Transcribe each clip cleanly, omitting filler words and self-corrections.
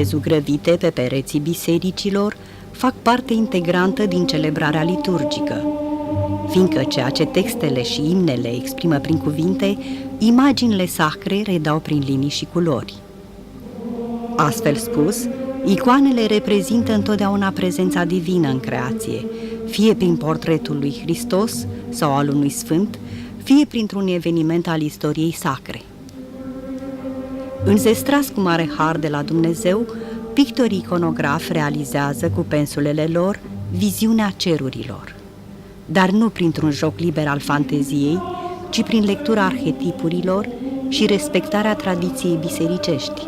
zugrăvite pe pereții bisericilor fac parte integrantă din celebrarea liturgică, fiindcă ceea ce textele și imnele exprimă prin cuvinte, imaginile sacre redau prin linii și culori. Astfel spus, icoanele reprezintă întotdeauna prezența divină în creație, fie prin portretul lui Hristos sau al unui sfânt, fie printr-un eveniment al istoriei sacre. Înzestrați cu mare har de la Dumnezeu, pictorii iconografi realizează cu pensulele lor viziunea cerurilor, dar nu printr-un joc liber al fanteziei, ci prin lectura arhetipurilor și respectarea tradiției bisericești,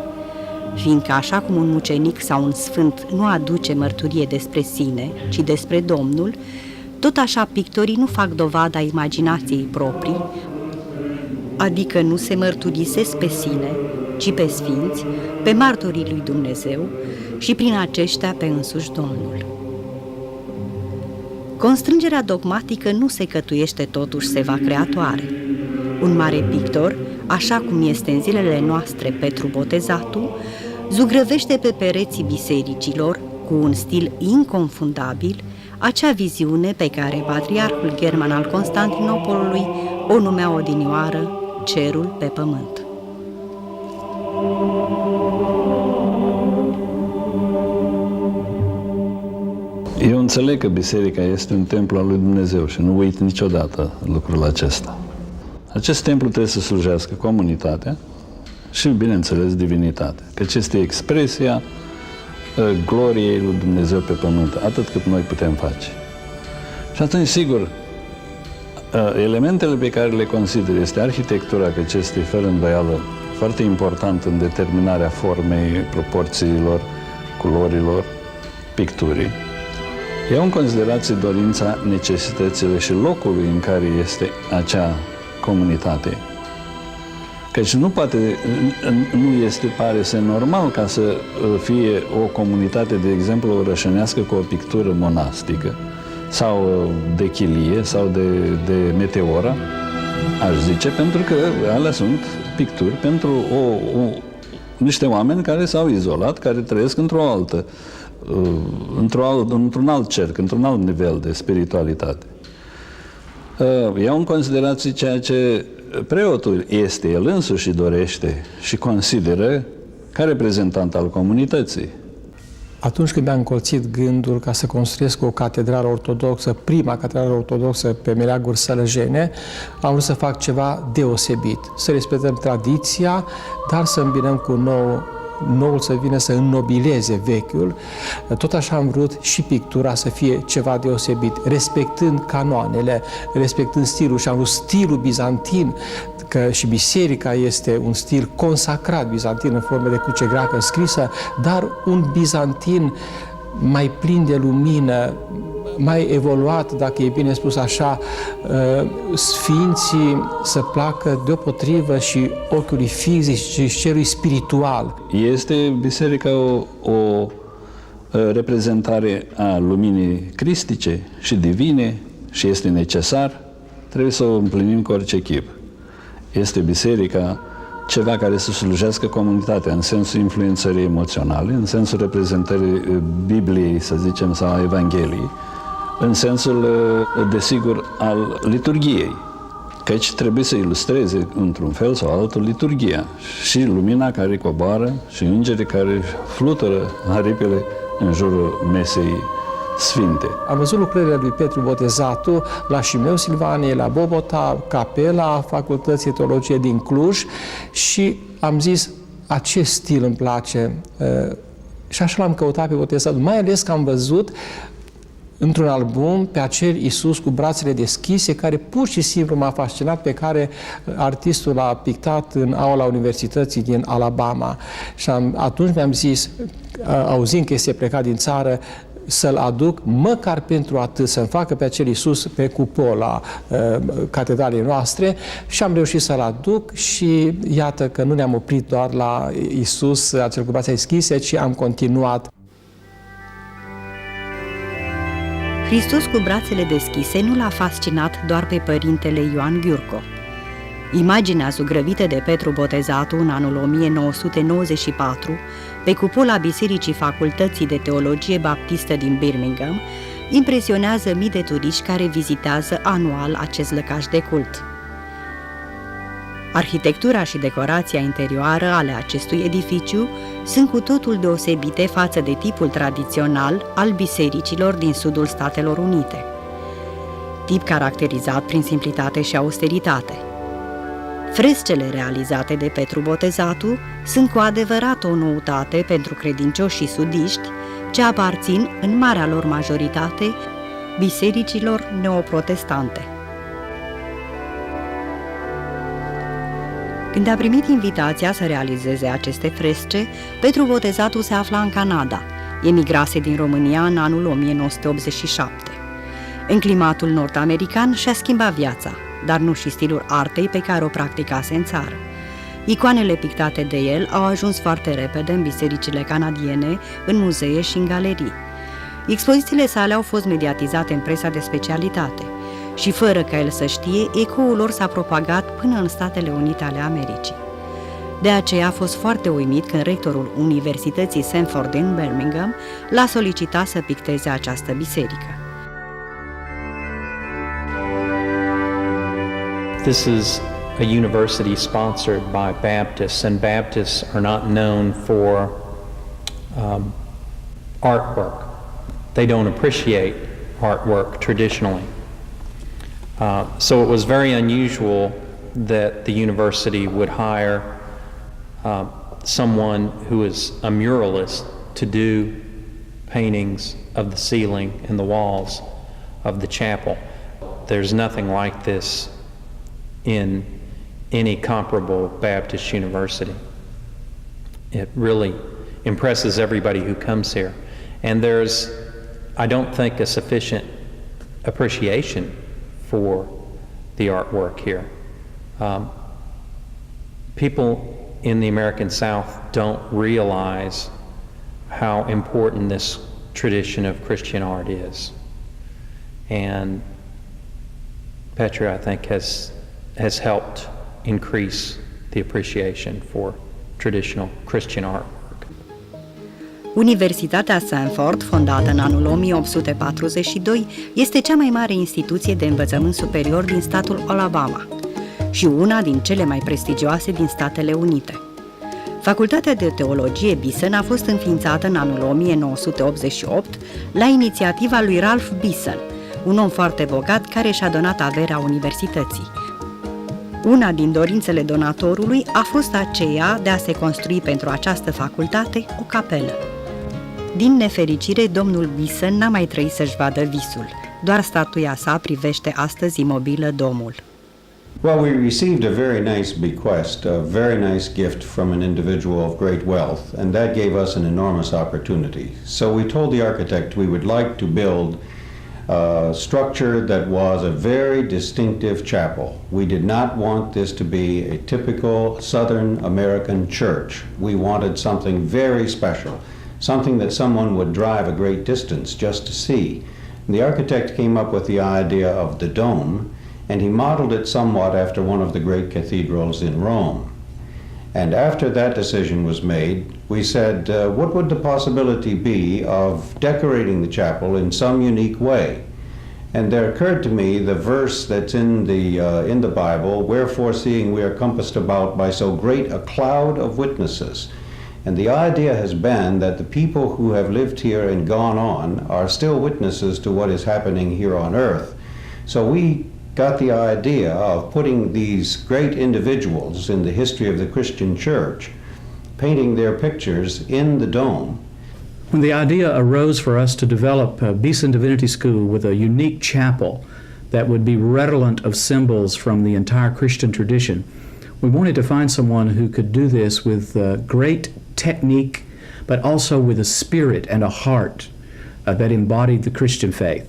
fiindcă așa cum un mucenic sau un sfânt nu aduce mărturie despre sine, ci despre Domnul, tot așa pictorii nu fac dovada imaginației proprii, adică nu se mărturisesc pe sine, ci pe sfinți, pe marturii lui Dumnezeu și prin aceștia pe însuși Domnul. Constrângerea dogmatică nu se cătuiește totuși seva creatoare. Un mare pictor, așa cum este în zilele noastre Petru Botezatu, zugrăvește pe pereții bisericilor, cu un stil inconfundabil, acea viziune pe care patriarhul german al Constantinopolului o numea odinioară cerul pe pământ. Eu înțeleg că biserica este un templu al lui Dumnezeu și nu uit niciodată lucrul acesta. Acest templu trebuie să slujească comunitatea și, bineînțeles, divinitatea, căci este expresia gloriei lui Dumnezeu pe pământ, atât cât noi putem face. Și atunci, sigur, elementele pe care le consider este arhitectura, căci este fără îndoială foarte important în determinarea formei, proporțiilor, culorilor, picturii. Iau în considerație dorința, necesitățile și locului în care este acea comunitate. Căci nu este, pare să normal ca să fie o comunitate, de exemplu, orășănească cu o pictură monastică sau de chilie sau de meteoră, aș zice, pentru că alea sunt picturi pentru niște oameni care s-au izolat, care trăiesc într-un alt cerc, într-un alt nivel de spiritualitate. Iau în considerație ceea ce preotul este el însuși și dorește și consideră ca reprezentant al comunității. Atunci când mi-am încolțit gândul ca să construiesc o catedrală ortodoxă, prima catedrală ortodoxă pe meleaguri sălăjene, am vrut să fac ceva deosebit, să respectăm tradiția, dar să îmbinăm cu noul să vină să înnobileze vechiul. Tot așa am vrut și pictura să fie ceva deosebit, respectând canoanele, respectând stilul, și am vrut stilul bizantin, că și biserica este un stil consacrat bizantin în forme de cruce greacă scrisă, dar un bizantin mai plin de lumină, mai evoluat, dacă e bine spus așa, sfinții să placă deopotrivă și ochiului fizic și celui spiritual. Este biserica o reprezentare a luminii cristice și divine și este necesar, trebuie să o împlinim cu orice chip. Este biserica ceva care să slujească comunitatea în sensul influențării emoționale, în sensul reprezentării Bibliei, să zicem, sau a Evangheliei, în sensul, desigur, al liturgiei, căci trebuie să ilustreze, într-un fel sau altul, liturgia și lumina care coboară și îngerii care flutură aripile în jurul mesei sfinte. Am văzut lucrările lui Petru Botezatu la Șimeu Silvaniei, la Bobota, capela Facultății Teologie din Cluj, și am zis, acest stil îmi place. Și așa l-am căutat pe Botezatu, mai ales că am văzut într-un album pe acel Iisus cu brațele deschise, care pur și simplu m-a fascinat, pe care artistul l-a pictat în aula Universității din Alabama. Și atunci mi-am zis, auzind că este plecat din țară, să-l aduc, măcar pentru atât, să-mi facă pe acel Iisus pe cupola catedralei noastre, și am reușit să-l aduc și iată că nu ne-am oprit doar la Iisus, acel cu brațele deschise, ci am continuat. Hristos cu brațele deschise nu l-a fascinat doar pe părintele Ioan Ghiurco. Imaginea zugrăvită de Petru Botezatu în anul 1994, pe cupola Bisericii Facultății de Teologie Baptistă din Birmingham, impresionează mii de turiști care vizitează anual acest lăcaș de cult. Arhitectura și decorația interioară ale acestui edificiu sunt cu totul deosebite față de tipul tradițional al bisericilor din sudul Statelor Unite, tip caracterizat prin simplitate și austeritate. Frescele realizate de Petru Botezatu sunt cu adevărat o noutate pentru credincioșii sudiști, ce aparțin în marea lor majoritate bisericilor neoprotestante. Când a primit invitația să realizeze aceste fresce, Petru Botezatu se afla în Canada, emigrase din România în anul 1987. În climatul nord-american și-a schimbat viața, dar nu și stilul artei pe care o practicase în țară. Icoanele pictate de el au ajuns foarte repede în bisericile canadiene, în muzee și în galerii. Expozițiile sale au fost mediatizate în presa de specialitate și, fără ca el să știe, ecoul lor s-a propagat până în Statele Unite ale Americii. De aceea a fost foarte uimit când rectorul Universității Stanford din Birmingham l-a solicitat să picteze această biserică. This is a university sponsored by Baptists, and Baptists are not known for artwork. They don't appreciate artwork traditionally. So it was very unusual that the university would hire someone who is a muralist to do paintings of the ceiling and the walls of the chapel. There's nothing like this in any comparable Baptist university. It really impresses everybody who comes here. And there's, I don't think, a sufficient appreciation for the artwork here. People in the American South don't realize how important this tradition of Christian art is. And Petru, I think, has helped increase the appreciation for traditional Christian artwork. Universitatea Stanford, fondată în anul 1842, este cea mai mare instituție de învățământ superior din statul Alabama și una din cele mai prestigioase din Statele Unite. Facultatea de Teologie Beeson a fost înființată în anul 1988 la inițiativa lui Ralph Beeson, un om foarte bogat care și-a donat averea universității. Una din dorințele donatorului a fost aceea de a se construi pentru această facultate o capelă. Din nefericire, domnul Beeson n-a mai trăit să-și vadă visul. Doar statuia sa privește astăzi imobilă domul. Well, we received a very nice bequest, a very nice gift from an individual of great wealth, and that gave us an enormous opportunity. So we told the architect we would like to build a structure that was a very distinctive chapel. We did not want this to be a typical Southern American church. We wanted something very special, something that someone would drive a great distance just to see. And the architect came up with the idea of the dome, and he modeled it somewhat after one of the great cathedrals in Rome. And after that decision was made, we said, what would the possibility be of decorating the chapel in some unique way? And there occurred to me the verse that's in the Bible, wherefore seeing we are compassed about by so great a cloud of witnesses. And the idea has been that the people who have lived here and gone on are still witnesses to what is happening here on earth. So we got the idea of putting these great individuals in the history of the Christian church, painting their pictures in the dome. When the idea arose for us to develop Beeson Divinity School with a unique chapel that would be redolent of symbols from the entire Christian tradition, we wanted to find someone who could do this with great technique, but also with a spirit and a heart that embodied the Christian faith.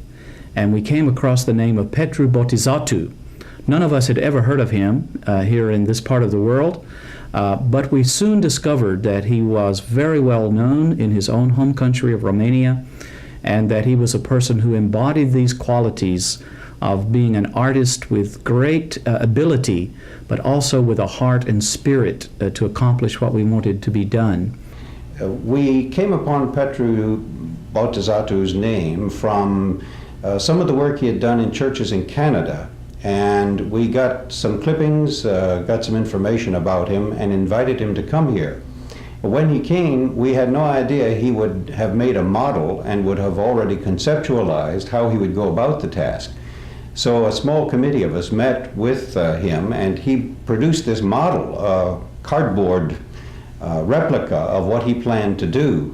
And we came across the name of Petru Botezatu. None of us had ever heard of him here in this part of the world, but we soon discovered that he was very well known in his own home country of Romania, and that he was a person who embodied these qualities of being an artist with great ability, but also with a heart and spirit to accomplish what we wanted to be done. We came upon Petru Botezatu's name from some of the work he had done in churches in Canada, and we got some clippings, got some information about him, and invited him to come here. When he came, we had no idea he would have made a model and would have already conceptualized how he would go about the task. So a small committee of us met with him, and he produced this model, a cardboard replica of what he planned to do.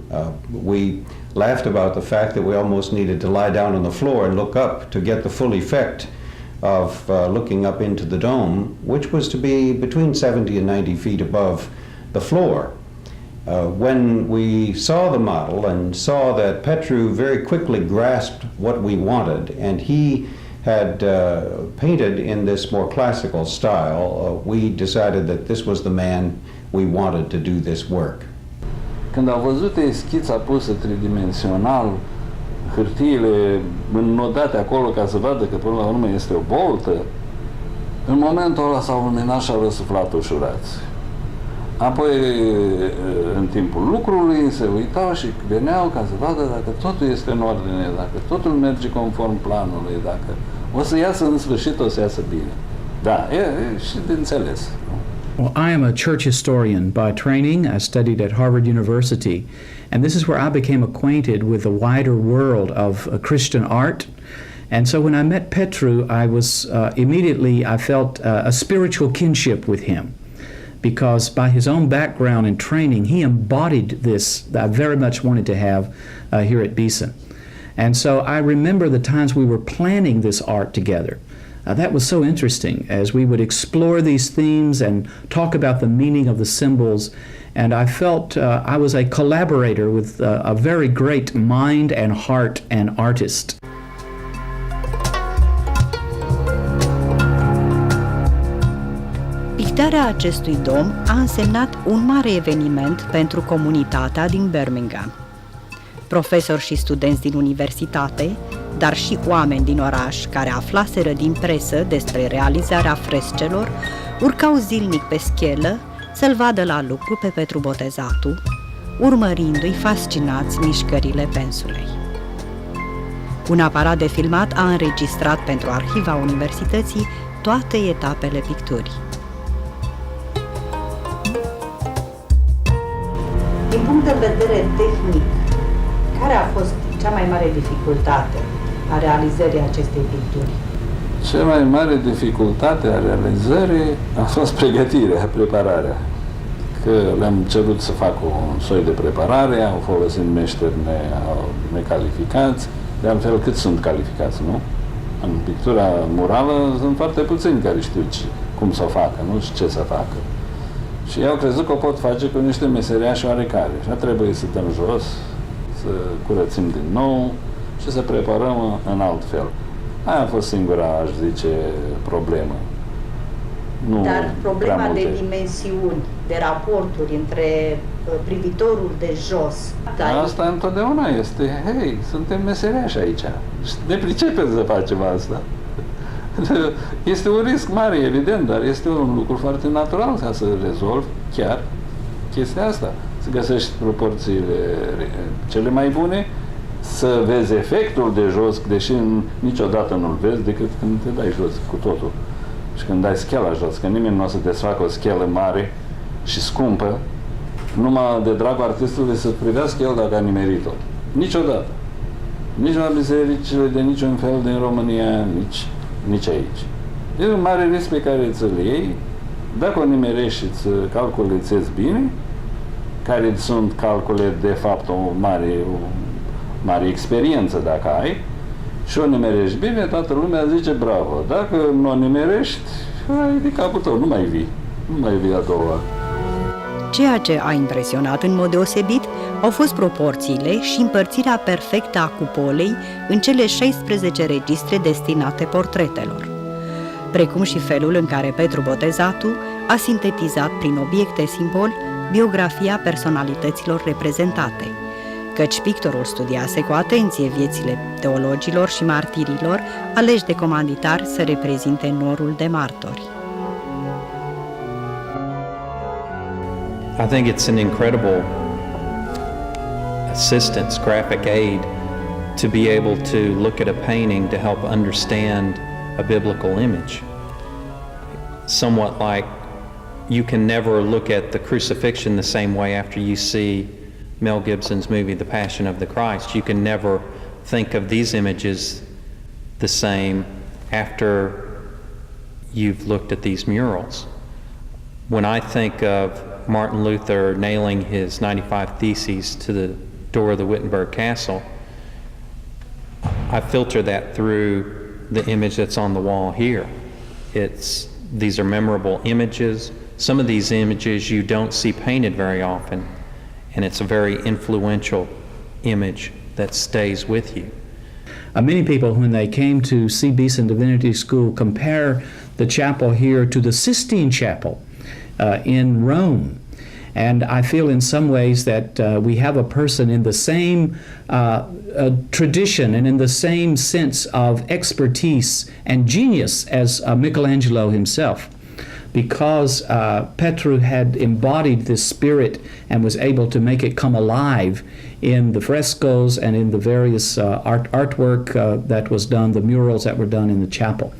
We laughed about the fact that we almost needed to lie down on the floor and look up to get the full effect of looking up into the dome, which was to be between 70 and 90 feet above the floor. When we saw the model and saw that Petru very quickly grasped what we wanted, and he had painted in this more classical style, we decided that this was the man we wanted to do this work. Când au văzut schița pusă tridimensional, hârtiile înnodate acolo ca să vadă că până la urmă este o boltă, în momentul ăla s-au luminat și au răsuflat ușurați. Apoi, în timpul lucrului, se uitau și veneau ca să vadă dacă totul este în ordine, dacă totul merge conform planului, dacă o să iasă în sfârșit, o să iasă bine. Da, e și de înțeles. Well, I am a church historian by training. I studied at Harvard University, and this is where I became acquainted with the wider world of Christian art. And so when I met Petru, I was I felt a spiritual kinship with him, because by his own background and training, he embodied this that I very much wanted to have here at Beeson. And so I remember the times we were planning this art together. That was so interesting as we would explore these themes and talk about the meaning of the symbols. And I felt I was a collaborator with a very great mind and heart and artist. Pictarea acestui dom a însemnat un mare eveniment pentru comunitatea din Birmingham. Profesori și studenți din universitate, dar și oameni din oraș care aflaseră din presă despre realizarea frescelor, urcau zilnic pe schelă să-l vadă la lucru pe Petru Botezatu, urmărindu-i fascinați mișcările pensulei. Un aparat de filmat a înregistrat pentru arhiva universității toate etapele picturii. Din punct de vedere tehnic, care a fost cea mai mare dificultate a realizării acestei picturi? Cea mai mare dificultate a realizării a fost pregătirea, prepararea. Că le-am cerut să fac un soi de preparare, au folosit meșteri necalificați, de altfel cât sunt calificați, nu? În pictura murală sunt foarte puțini care știu cum să o facă, nu? Și ce să facă. Și eu au crezut că o pot face cu niște meseriași oarecare. Și a trebuit să dăm jos, să curățim din nou și să preparăm în alt fel. Aia a fost singura, aș zice, problemă. Nu. Dar problema de dimensiuni, de raporturi între privitorul de jos... Asta întotdeauna este. Hei, suntem meseriași aici. Ne pricepem să facem asta. Este un risc mare, evident, dar este un lucru foarte natural ca să rezolvi chiar chestia asta. Să găsești proporțiile cele mai bune, să vezi efectul de jos, deși niciodată nu-l vezi decât când te dai jos cu totul. Și când dai schela jos, că nimeni nu o să desfacă o schelă mare și scumpă, numai de dragul artistului să privească el dacă a nimerit-o. Niciodată. Nici la bisericile de niciun fel din România, nici aici. E un mare risc pe care ți-l iei, dacă o nimerești și îți calculezi bine, care sunt calcule de fapt o mare experiență dacă ai, și o nimerești bine, toată lumea zice bravo. Dacă nu o nimerești, ai de capul tău, nu mai vii a doua. Ceea ce a impresionat în mod deosebit au fost proporțiile și împărțirea perfectă a cupolei în cele 16 registre destinate portretelor, precum și felul în care Petru Botezatu a sintetizat prin obiecte simbol biografia personalităților reprezentate, căci pictorul studiase cu atenție viețile teologilor și martirilor aleși de comanditari să reprezinte norul de martori. I think it's an incredible assistance, graphic aid, to be able to look at a painting to help understand a biblical image. Somewhat like you can never look at the crucifixion the same way after you see Mel Gibson's movie, The Passion of the Christ. You can never think of these images the same after you've looked at these murals. When I think of Martin Luther nailing his 95 Theses to the door of the Wittenberg Castle, I filter that through the image that's on the wall here. These are memorable images. Some of these images you don't see painted very often, and it's a very influential image that stays with you. Many people, when they came to see Beeson Divinity School, compare the chapel here to the Sistine Chapel in Rome. And I feel in some ways that we have a person in the same tradition and in the same sense of expertise and genius as Michelangelo himself, because Petru had embodied this spirit and was able to make it come alive in the frescoes and in the various artwork that was done, the murals that were done in the chapel.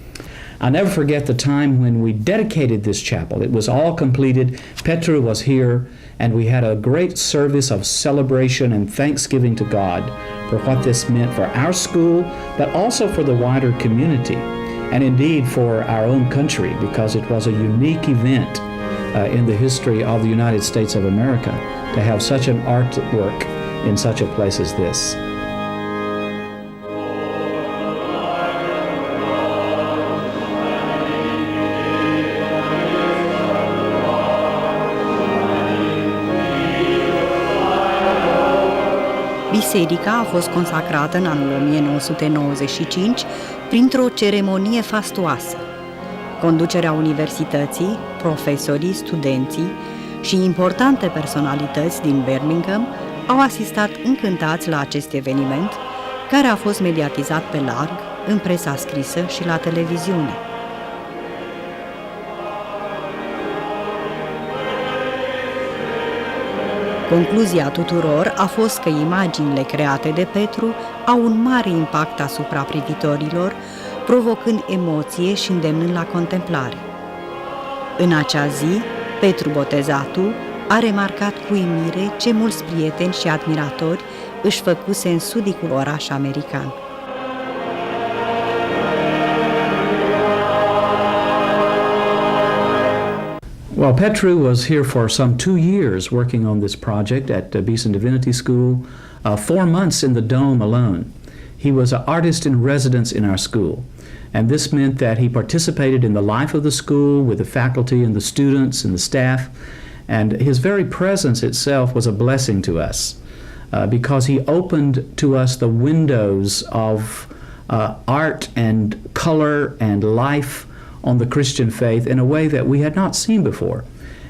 I'll never forget the time when we dedicated this chapel. It was all completed. Petru was here, and we had a great service of celebration and thanksgiving to God for what this meant for our school, but also for the wider community, and indeed for our own country, because it was a unique event in the history of the United States of America to have such an artwork in such a place as this. Biserica a fost consacrată în anul 1995 printr-o ceremonie fastuoasă. Conducerea universității, profesorii, studenții și importante personalități din Birmingham au asistat încântați la acest eveniment, care a fost mediatizat pe larg, în presa scrisă și la televiziune. Concluzia tuturor a fost că imaginile create de Petru au un mare impact asupra privitorilor, provocând emoție și îndemnând la contemplare. În acea zi, Petru Botezatu a remarcat cu uimire ce mulți prieteni și admiratori își făcuse în sudicul oraș american. Well, Petru was here for some 2 years working on this project at Beeson Divinity School, 4 months in the dome alone. He was an artist in residence in our school, and this meant that he participated in the life of the school with the faculty and the students and the staff, and his very presence itself was a blessing to us because he opened to us the windows of art and color and life on the Christian faith in a way that we had not seen before.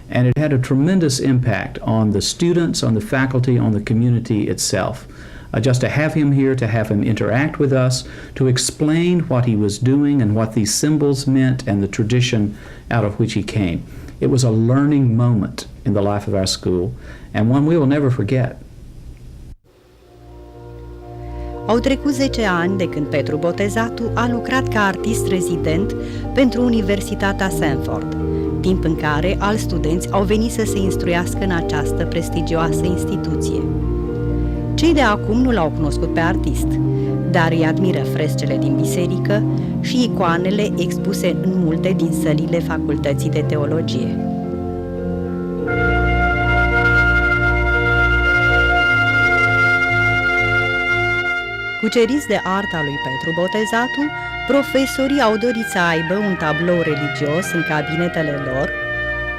And it had a tremendous impact on the students, on the faculty, on the community itself. Just to have him here, to have him interact with us, to explain what he was doing and what these symbols meant and the tradition out of which he came. It was a learning moment in the life of our school, and one we will never forget. Au trecut 10 ani de când Petru Botezatu a lucrat ca artist rezident pentru Universitatea Sanford, timp în care alți studenți au venit să se instruiască în această prestigioasă instituție. Cei de acum nu l-au cunoscut pe artist, dar îi admiră frescele din biserică și icoanele expuse în multe din sălile Facultății de Teologie. Cuceriți de arta lui Petru Botezatu, profesorii au dorit să aibă un tablou religios în cabinetele lor,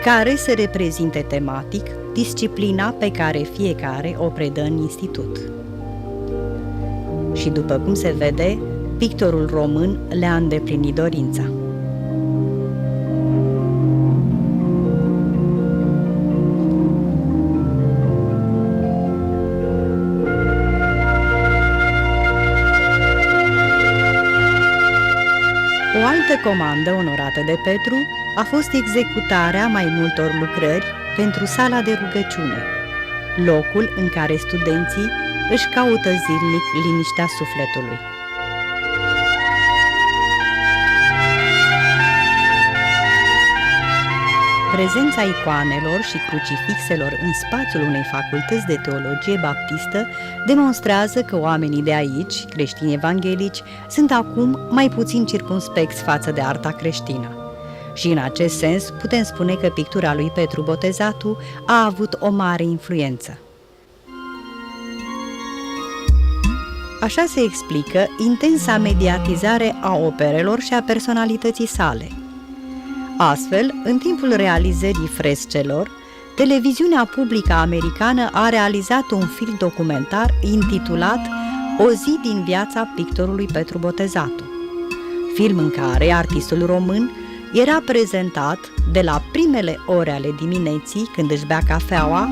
care să reprezinte tematic disciplina pe care fiecare o predă în institut. Și după cum se vede, pictorul român le-a îndeplinit dorința. altă comandă onorată de Petru a fost executarea mai multor lucrări pentru sala de rugăciune, locul în care studenții își caută zilnic liniștea sufletului. Prezența icoanelor și crucifixelor în spațiul unei facultăți de teologie baptistă demonstrează că oamenii de aici, creștini evanghelici, sunt acum mai puțin circumspecți față de arta creștină. Și în acest sens putem spune că pictura lui Petru Botezatu a avut o mare influență. Așa se explică intensa mediatizare a operelor și a personalității sale. Astfel, în timpul realizării frescelor, televiziunea publică americană a realizat un film documentar intitulat O zi din viața pictorului Petru Botezatu, film în care artistul român era prezentat de la primele ore ale dimineții, când își bea cafeaua,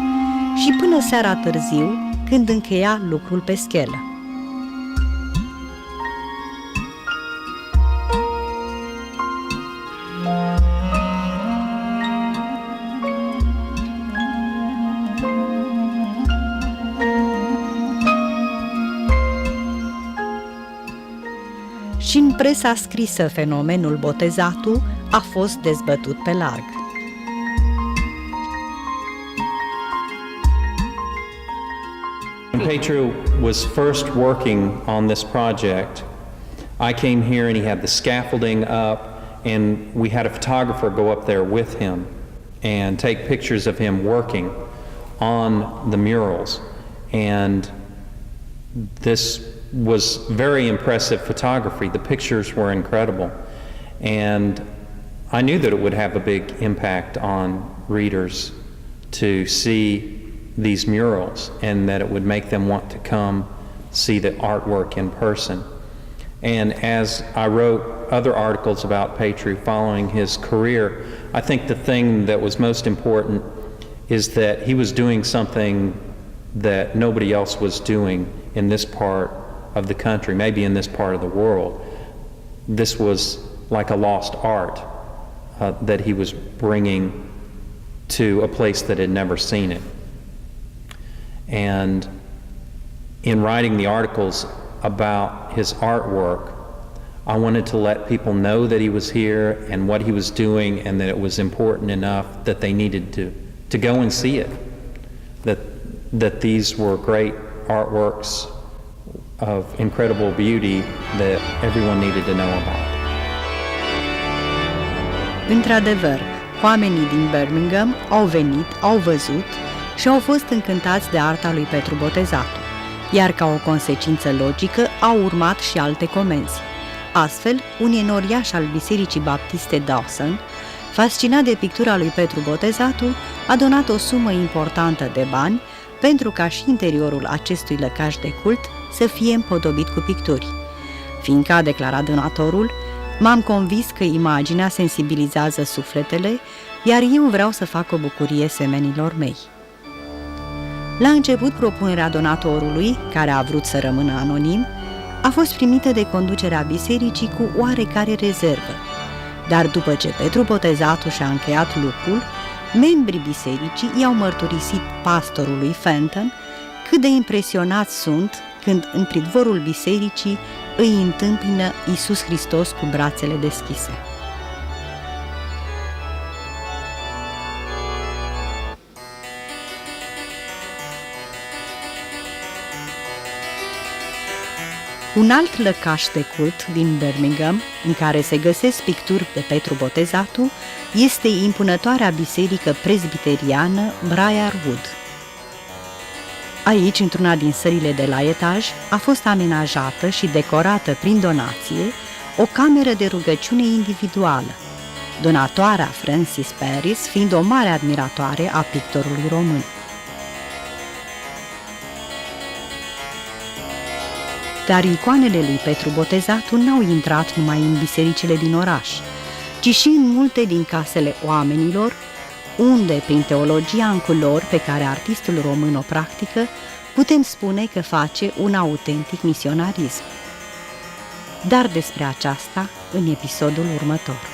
și până seara târziu, când încheia lucrul pe schelă. Și în presa scrisă fenomenul Botezatu a fost dezbătut pe larg. When Petru was first working on this project, I came here and he had the scaffolding up, and we had a photographer go up there with him and take pictures of him working on the murals. And this was very impressive photography. The pictures were incredible. And I knew that it would have a big impact on readers to see these murals and that it would make them want to come see the artwork in person. And as I wrote other articles about Petru following his career, I think the thing that was most important is that he was doing something that nobody else was doing in this part of the country, maybe in this part of the world. This was like a lost art that he was bringing to a place that had never seen it. And in writing the articles about his artwork, I wanted to let people know that he was here and what he was doing, and that it was important enough that they needed to go and see it, that these were great artworks of incredible beauty that everyone needed to know about. Într-adevăr, oamenii din Birmingham au venit, au văzut și au fost încântați de arta lui Petru Botezatu, iar ca o consecință logică au urmat și alte comenzi. Astfel, un enoriaș al Bisericii Baptiste Dawson, fascinat de pictura lui Petru Botezatu, a donat o sumă importantă de bani pentru ca și interiorul acestui lăcaș de cult să fie împodobit cu picturi. Fiindcă, a declarat donatorul, m-am convins că imaginea sensibilizează sufletele, iar eu vreau să fac o bucurie semenilor mei. La început, propunerea donatorului, care a vrut să rămână anonim, a fost primită de conducerea bisericii cu oarecare rezervă, dar după ce Petru Botezatu și-a încheiat lucrul, membrii bisericii i-au mărturisit pastorului Fenton cât de impresionați sunt când în pridvorul bisericii îi întâmpină Iisus Hristos cu brațele deschise. Un alt lăcaș de cult din Birmingham, în care se găsesc picturi de Petru Botezatu, este impunătoarea biserică presbiteriană Briarwood. Aici, într-una din sălile de la etaj, a fost amenajată și decorată prin donație o cameră de rugăciune individuală, donatoarea Francis Paris fiind o mare admiratoare a pictorului român. Dar icoanele lui Petru Botezatu n-au intrat numai în bisericile din oraș, ci și în multe din casele oamenilor, unde, prin teologia în culori pe care artistul român o practică, putem spune că face un autentic misionarism. dar despre aceasta în episodul următor.